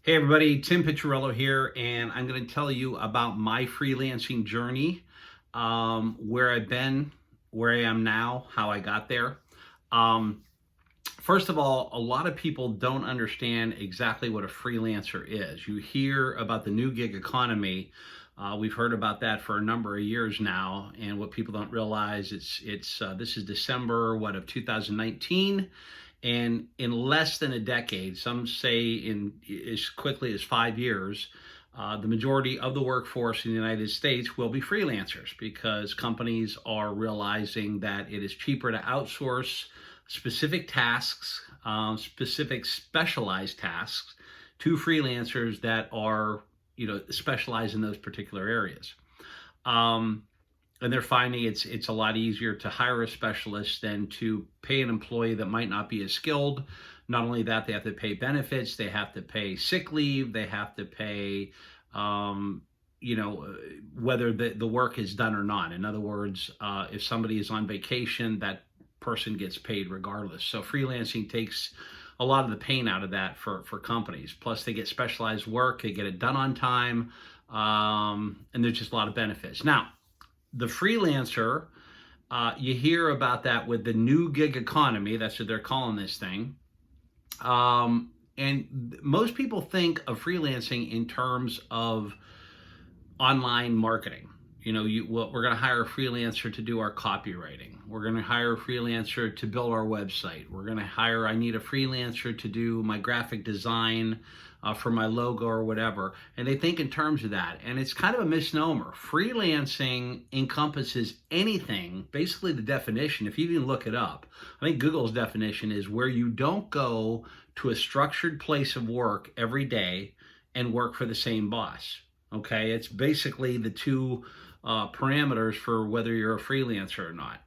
Hey everybody, Tim Piccirillo here, and I'm going to tell you about my freelancing journey, where I've been, where I am now, how I got there. Um, First of all, a lot of people don't understand exactly what a freelancer is. You hear about the new gig economy. We've heard about that for a number of years now, and what people don't realize it's this is December of 2019, and in less than a decade, some say in as quickly as 5 years, the majority of the workforce in the United States will be freelancers because companies are realizing that it is cheaper to outsource specific tasks, specific specialized tasks to freelancers that are, specialized in those particular areas. Um, and they're finding it's a lot easier to hire a specialist than to pay an employee that might not be as skilled. Not only that, they have to pay benefits, they have to pay sick leave, they have to pay, um, whether the work is done or not. In other words, if somebody is on vacation, that person gets paid regardless. So freelancing takes a lot of the pain out of that for companies. Plus, they get specialized work, they get it done on time, and there's just a lot of benefits. Now, the freelancer, you hear about that with the new gig economy. That's what they're calling this thing. And most people think of freelancing in terms of online marketing. We're going to hire a freelancer to do our copywriting. We're going to hire a freelancer to build our website. I need a freelancer to do my graphic design for my logo or whatever. And they think in terms of that. And it's kind of a misnomer. Freelancing encompasses anything, basically the definition, if you even look it up. I think Google's definition is where you don't go to a structured place of work every day and work for the same boss. Okay, it's basically the two parameters for whether you're a freelancer or not.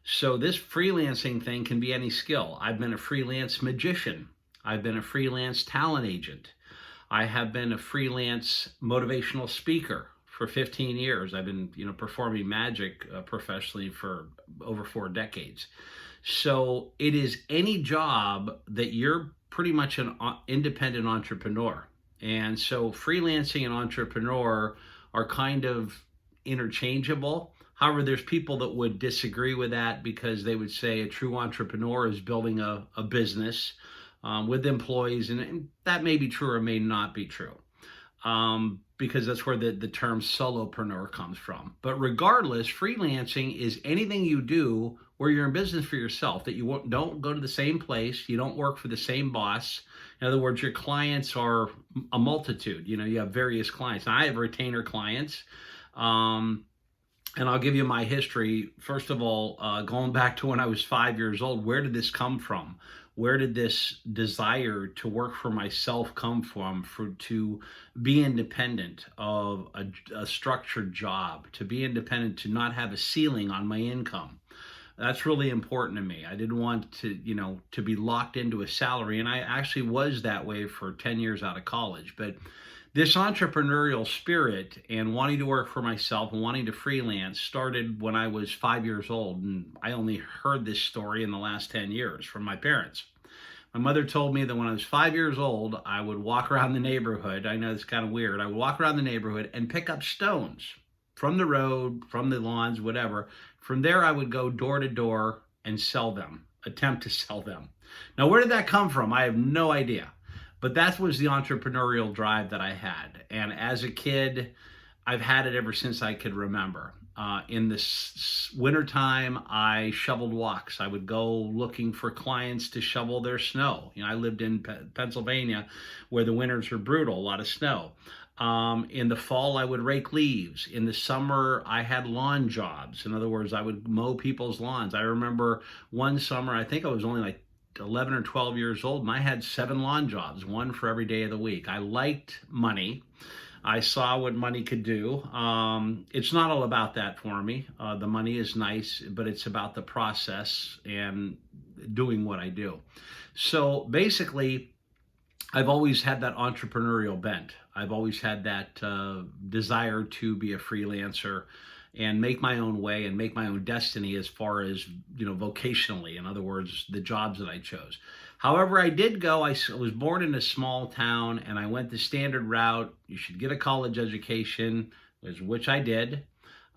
So this freelancing thing can be any skill. I've been a freelance magician. I've been a freelance talent agent. I have been a freelance motivational speaker for 15 years. I've been, performing magic professionally for over 4 decades. So it is any job that you're pretty much an independent entrepreneur. And so freelancing and entrepreneur are kind of interchangeable. However, there's people that would disagree with that because they would say a true entrepreneur is building a business with employees, and that may be true or may not be true, because that's where the term solopreneur comes from. But regardless, freelancing is anything you do where you're in business for yourself, that you don't go to the same place, you don't work for the same boss. In other words, your clients are a multitude. You have various clients. Now, I have retainer clients. And I'll give you my history. First of all, going back to when I was 5 years old, where did this come from? Where did this desire to work for myself come from? To be independent of a structured job, to be independent, to not have a ceiling on my income. That's really important to me. I didn't want to be locked into a salary, and I actually was that way for 10 years out of college. But this entrepreneurial spirit and wanting to work for myself and wanting to freelance started when I was 5 years old, and I only heard this story in the last 10 years from my parents. My mother told me that when I was 5 years old, I would walk around the neighborhood. I know it's kind of weird. I would walk around the neighborhood and pick up stones from the road, from the lawns, whatever. From there, I would go door to door and sell them, attempt to sell them. Now, where did that come from? I have no idea. But that was the entrepreneurial drive that I had. And as a kid, I've had it ever since I could remember. In the wintertime, I shoveled walks. I would go looking for clients to shovel their snow. I lived in Pennsylvania where the winters are brutal, a lot of snow. In the fall, I would rake leaves. In the summer, I had lawn jobs. In other words, I would mow people's lawns. I remember one summer, I think I was only like 11 or 12 years old, and I had 7 lawn jobs, one for every day of the week. I liked money. I saw what money could do. It's not all about that for me. The money is nice, but it's about the process and doing what I do. So basically, I've always had that entrepreneurial bent. I've always had that desire to be a freelancer and make my own way and make my own destiny as far as, vocationally. In other words, the jobs that I chose. However, I did go. Was born in a small town, and I went the standard route. You should get a college education, which I did.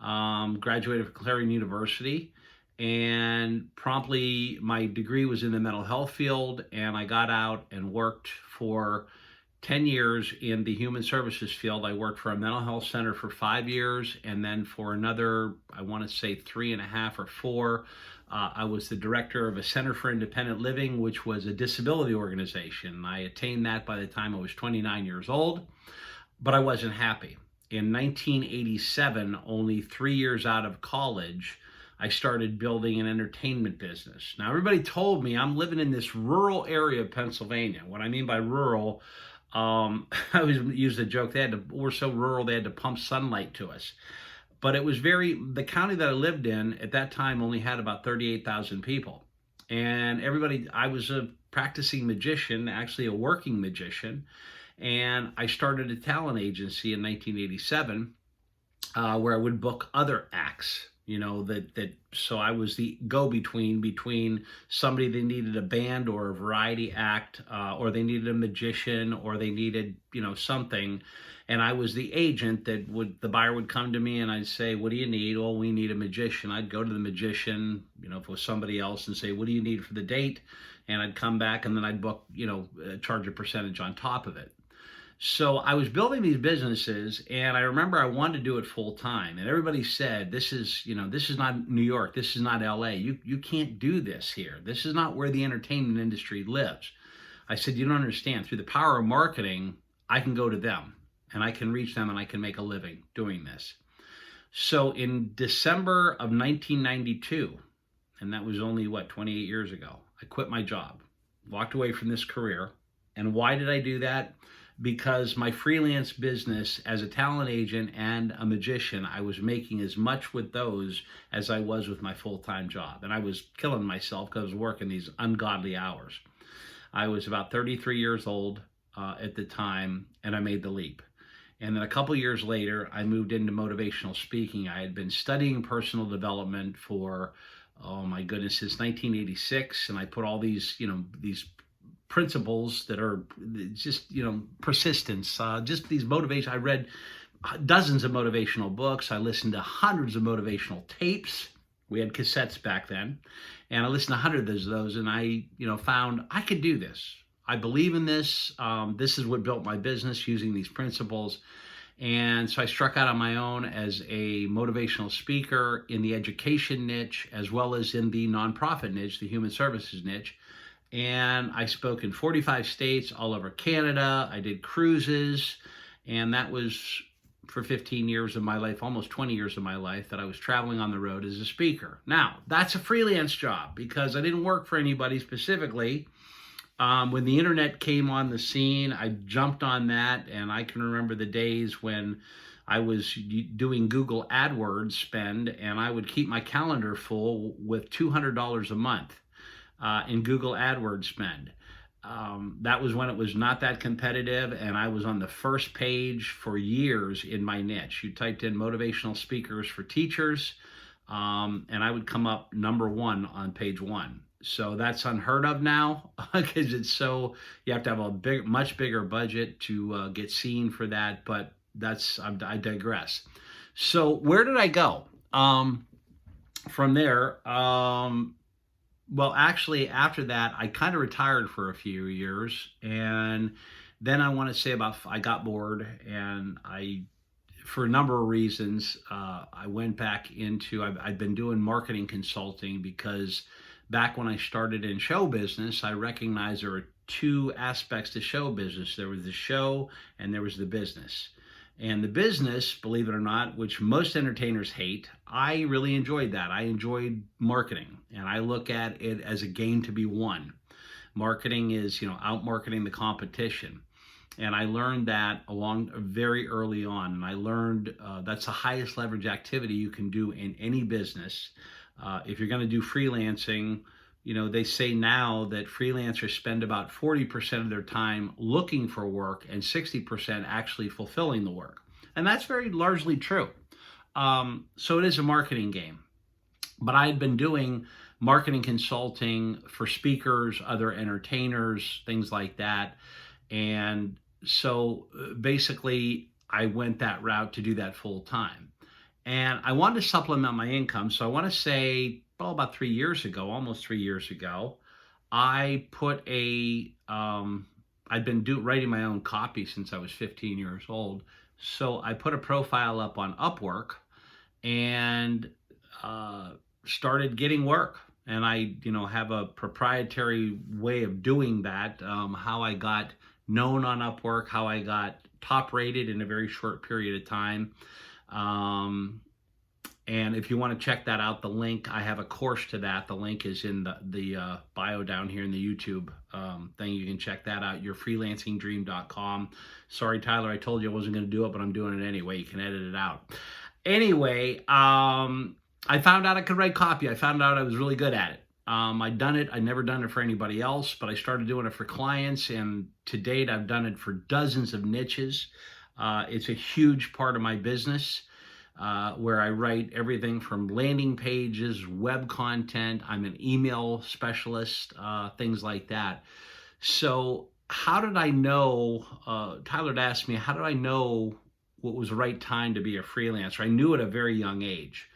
Graduated from Clarion University, and promptly my degree was in the mental health field, and I got out and worked for 10 years in the human services field. I worked for a mental health center for 5 years, and then for another, I want to say 3.5 or 4, I was the director of a Center for Independent Living, which was a disability organization. I attained that by the time I was 29 years old, but I wasn't happy. In 1987, only 3 years out of college, I started building an entertainment business. Now, everybody told me I'm living in this rural area of Pennsylvania. What I mean by rural, I always use the joke, we're so rural they had to pump sunlight to us. But it was the county that I lived in at that time only had about 38,000 people. And I was a practicing magician, actually a working magician. And I started a talent agency in 1987 where I would book other acts. So I was the go-between between somebody that needed a band or a variety act, or they needed a magician, or they needed, something. And I was the agent the buyer would come to me and I'd say, what do you need? Well, we need a magician. I'd go to the magician, if it was somebody else, and say, what do you need for the date? And I'd come back and then I'd book, charge a percentage on top of it. So I was building these businesses, and I remember I wanted to do it full time. And everybody said, this is not New York. This is not LA. You can't do this here. This is not where the entertainment industry lives. I said, you don't understand. Through the power of marketing, I can go to them and I can reach them and I can make a living doing this. So in December of 1992, and that was only 28 years ago, I quit my job, walked away from this career. And why did I do that? Because my freelance business as a talent agent and a magician, I was making as much with those as I was with my full-time job. And I was killing myself because I was working these ungodly hours. I was about 33 years old at the time, and I made the leap. And then a couple years later, I moved into motivational speaking. I had been studying personal development for, oh my goodness, since 1986. And I put all these principles that are just, persistence, just these motivation. I read dozens of motivational books. I listened to hundreds of motivational tapes. We had cassettes back then. And I listened to hundreds of those. And I, found I could do this. I believe in this. This is what built my business, using these principles. And so I struck out on my own as a motivational speaker in the education niche, as well as in the nonprofit niche, the human services niche. And I spoke in 45 states, all over Canada. I did cruises, and that was for 15 years of my life, almost 20 years of my life, that I was traveling on the road as a speaker. Now, that's a freelance job because I didn't work for anybody specifically. When the internet came on the scene, I jumped on that, and I can remember the days when I was doing Google AdWords spend, and I would keep my calendar full with $200 a month. In Google AdWords spend. That was when it was not that competitive, and I was on the first page for years in my niche. You typed in motivational speakers for teachers, and I would come up number 1 on page 1. So that's unheard of now because you have to have a much bigger budget to get seen for that, but I digress. So where did I go? From there, well, actually, after that, I kind of retired for a few years, and then I want to say I got bored, and for a number of reasons, I went back into, I've been doing marketing consulting because back when I started in show business, I recognized there were 2 aspects to show business. There was the show and there was the business. And the business, believe it or not, which most entertainers hate, I really enjoyed that. I enjoyed marketing, and I look at it as a game to be won. Marketing is, out-marketing the competition. And I learned that very early on. And I learned that's the highest leverage activity you can do in any business. If you're going to do freelancing, they say now that freelancers spend about 40% of their time looking for work and 60% actually fulfilling the work. And that's very largely true. So it is a marketing game. But I had been doing marketing consulting for speakers, other entertainers, things like that. And so basically, I went that route to do that full time. And I wanted to supplement my income. So I want to say, well, about 3 years ago, almost 3 years ago, I put I'd been writing my own copy since I was 15 years old. So I put a profile up on Upwork and uh, started getting work. And I, have a proprietary way of doing that. How I got known on Upwork, how I got top rated in a very short period of time. Um, and if you want to check that out, the link, I have a course to that. The link is in the bio down here in the YouTube thing. You can check that out, yourfreelancingdream.com. Sorry, Tyler, I told you I wasn't going to do it, but I'm doing it anyway. You can edit it out. Anyway, I found out I could write copy. I found out I was really good at it. I'd done it. I'd never done it for anybody else, but I started doing it for clients. And to date, I've done it for dozens of niches. It's a huge part of my business. Where I write everything from landing pages, web content. I'm an email specialist, things like that. So how did I know, Tyler had asked me, how did I know what was the right time to be a freelancer? I knew at a very young age.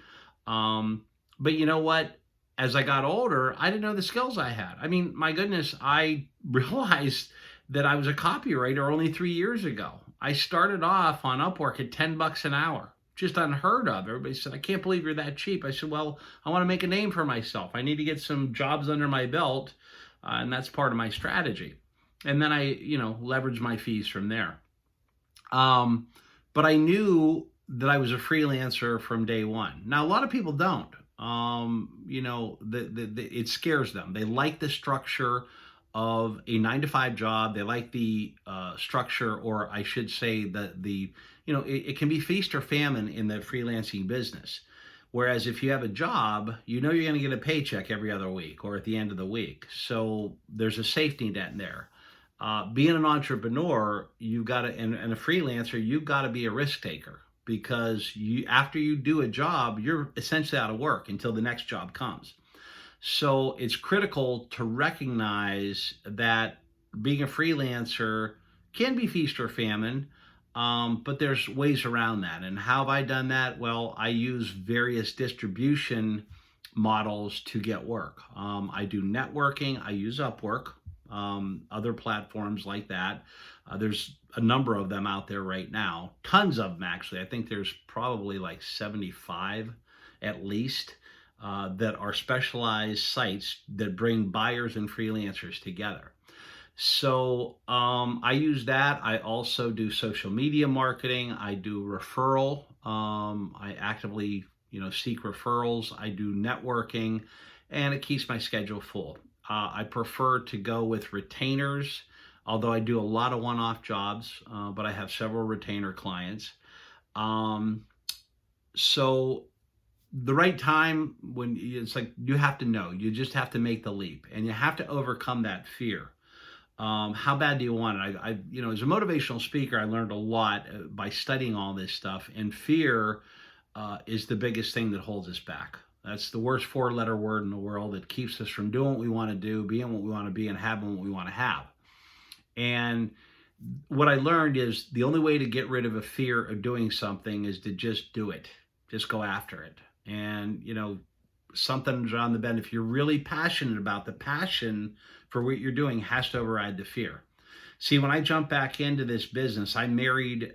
But you know what? As I got older, I didn't know the skills I had. I mean, my goodness, I realized that I was a copywriter only 3 years ago. I started off on Upwork at $10 an hour. Just unheard of. Everybody said, I can't believe you're that cheap. I said, well, I want to make a name for myself. I need to get some jobs under my belt, and that's part of my strategy. And then I, leverage my fees from there. But I knew that I was a freelancer from day one. Now, a lot of people don't. It scares them. They like the structure of a 9-to-5 job. They like the structure, or I should say it can be feast or famine in the freelancing business. Whereas if you have a job, you're going to get a paycheck every other week or at the end of the week. So there's a safety net in there. Being an entrepreneur, you've got to, and a freelancer, you've got to be a risk taker, because after you do a job, you're essentially out of work until the next job comes. So it's critical to recognize that being a freelancer can be feast or famine, but there's ways around that. And how have I done that? Well, I use various distribution models to get work. I do networking. I use Upwork, other platforms like that. There's a number of them out there right now. Tons of them, actually. I think there's probably like 75 at least. That are specialized sites that bring buyers and freelancers together. So I use that. I also do social media marketing. I do referral. I actively, seek referrals. I do networking, and it keeps my schedule full. I prefer to go with retainers, although I do a lot of one-off jobs, but I have several retainer clients. So the right time, when it's like, you have to know, you just have to make the leap, and you have to overcome that fear. How bad do you want it? As a motivational speaker, I learned a lot by studying all this stuff, and fear is the biggest thing that holds us back. That's the worst 4-letter word in the world. It keeps us from doing what we want to do, being what we want to be, and having what we want to have. And what I learned is the only way to get rid of a fear of doing something is to just do it. Just go after it. And, something's around the bend. If you're really passionate about, the passion for what you're doing has to override the fear. See, when I jumped back into this business, I married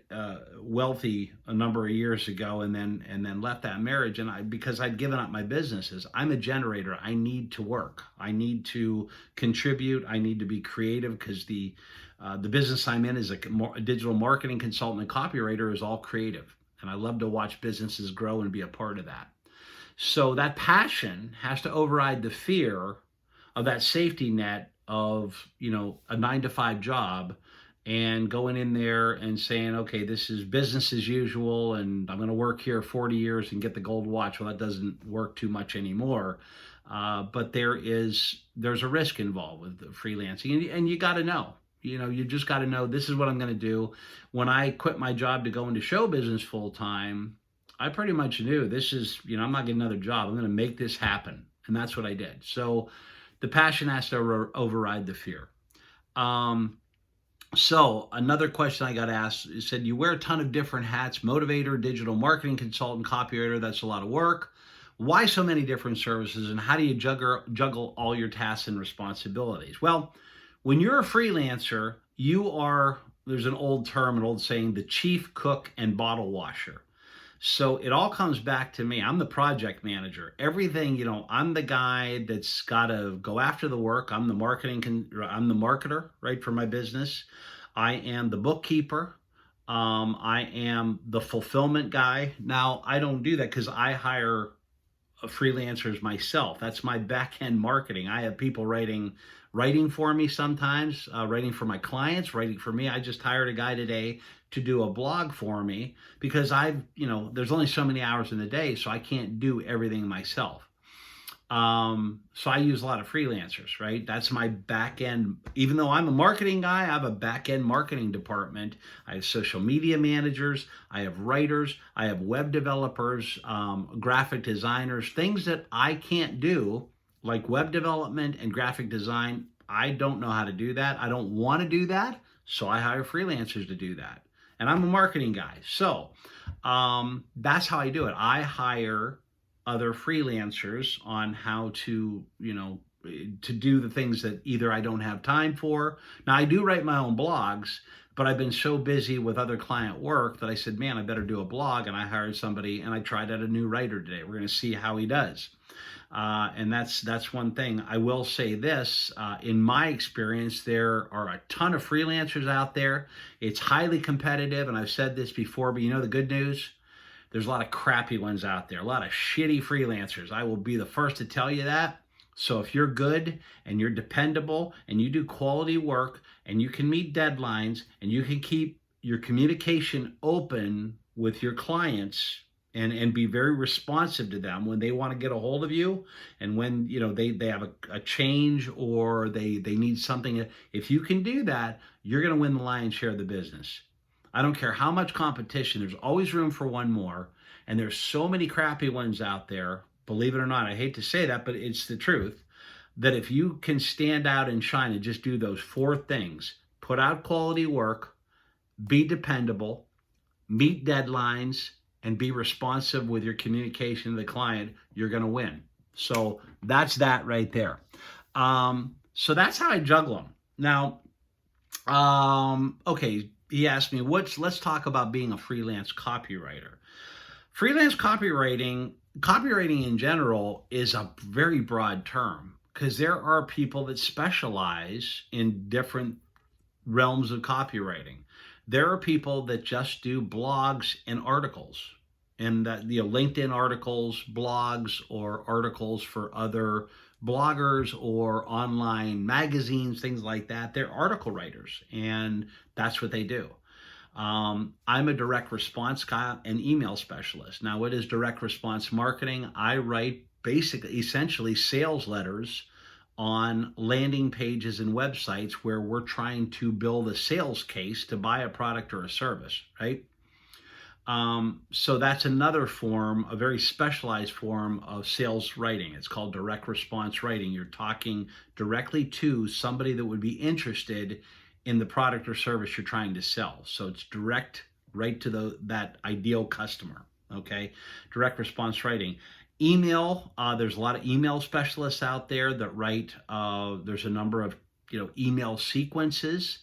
wealthy a number of years ago, and then left that marriage. And because I'd given up my businesses, I'm a generator. I need to work. I need to contribute. I need to be creative, because the business I'm in is a digital marketing consultant and copywriter, is all creative. And I love to watch businesses grow and be a part of that. So that passion has to override the fear of that safety net of, a 9-to-5 job, and going in there and saying, okay, this is business as usual, and I'm going to work here 40 years and get the gold watch. Well, that doesn't work too much anymore. But there's a risk involved with freelancing, and you got to know. You just got to know, this is what I'm going to do. When I quit my job to go into show business full time, I pretty much knew this is, I'm not getting another job. I'm going to make this happen. And that's what I did. So the passion has to override the fear. Um, so another question I got asked, it said, you wear a ton of different hats: motivator, digital marketing consultant, copywriter. That's a lot of work. Why so many different services, and how do you juggle all your tasks and responsibilities? Well, when you're a freelancer, you are, there's an old term, an old saying, the chief cook and bottle washer. So it all comes back to me. I'm the project manager. Everything, I'm the guy that's got to go after the work. I'm the I'm the marketer, right, for my business. I am the bookkeeper. I am the fulfillment guy. Now, I don't do that because I hire freelancers myself. That's my back end marketing. I have people writing for me sometimes, writing for my clients, writing for me. I just hired a guy today to do a blog for me because there's only so many hours in the day, so I can't do everything myself. So I use a lot of freelancers, right? That's my back end. Even though I'm a marketing guy, I have a back end marketing department. I have social media managers, I have writers, I have web developers, graphic designers, things that I can't do, like web development and graphic design. I don't know how to do that. I don't want to do that. So I hire freelancers to do that. And I'm a marketing guy. So that's how I do it. I hire other freelancers on how to, to do the things that either I don't have time for. Now, I do write my own blogs, but I've been so busy with other client work that I said, man, I better do a blog. And I hired somebody, and I tried out a new writer today. We're going to see how he does. And that's one thing. I will say this, in my experience, there are a ton of freelancers out there. It's highly competitive, and I've said this before, but the good news? There's a lot of crappy ones out there, a lot of shitty freelancers. I will be the first to tell you that. So if you're good and you're dependable and you do quality work and you can meet deadlines and you can keep your communication open with your clients and be very responsive to them when they want to get a hold of you, and when they have a change or they need something, if you can do that, you're going to win the lion's share of the business. I don't care how much competition, there's always room for one more. And there's so many crappy ones out there, believe it or not. I hate to say that, but it's the truth, that if you can stand out and shine and just do those 4 things: put out quality work, be dependable, meet deadlines, and be responsive with your communication to the client, you're going to win. So that's that right there. So that's how I juggle them. Now, okay. He asked me, let's talk about being a freelance copywriter. Freelance copywriting in general is a very broad term because there are people that specialize in different realms of copywriting. There are people that just do blogs and articles, and that, LinkedIn articles, blogs, or articles for other bloggers or online magazines, things like that. They're article writers, and that's what they do. I'm a direct response guy and email specialist. Now, what is direct response marketing? I write essentially sales letters on landing pages and websites where we're trying to build a sales case to buy a product or a service, right? So that's another form, a very specialized form of sales writing. It's called direct response writing. You're talking directly to somebody that would be interested in the product or service you're trying to sell. So it's direct, right to that ideal customer. Okay, direct response writing. Email. There's a lot of email specialists out there that write. There's a number of email sequences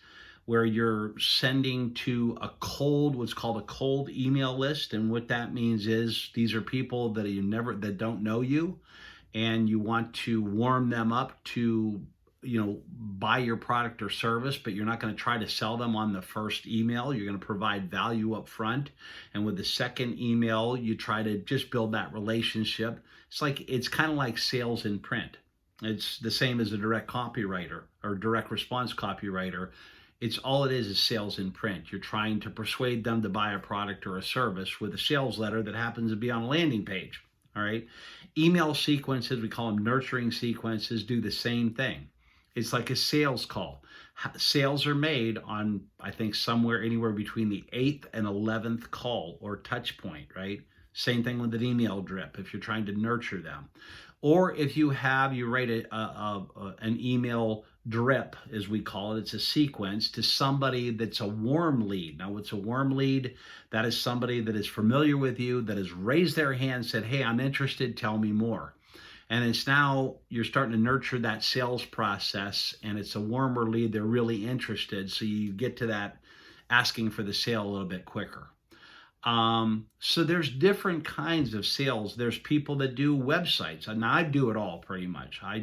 where you're sending to what's called a cold email list. And what that means is these are people that don't know you, and you want to warm them up to, buy your product or service, but you're not going to try to sell them on the first email. You're going to provide value up front. And with the second email, you try to just build that relationship. It's kind of like sales in print. It's the same as a direct copywriter or direct response copywriter. It's all it is sales in print. You're trying to persuade them to buy a product or a service with a sales letter that happens to be on a landing page. All right. Email sequences, we call them nurturing sequences, do the same thing. It's like a sales call. Sales are made on, I think, anywhere between the 8th and 11th call or touch point, right? Same thing with an email drip if you're trying to nurture them. Or if you write an email drip, as we call it. It's a sequence to somebody that's a warm lead. Now, what's a warm lead? That is somebody that is familiar with you, that has raised their hand, said, "Hey, I'm interested. Tell me more." And it's now you're starting to nurture that sales process, and it's a warmer lead. They're really interested. So you get to that asking for the sale a little bit quicker. So there's different kinds of sales. There's people that do websites, and I do it all pretty much. I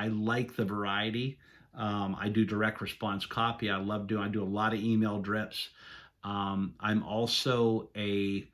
like the variety. I do direct response copy. I do a lot of email drips. I'm also a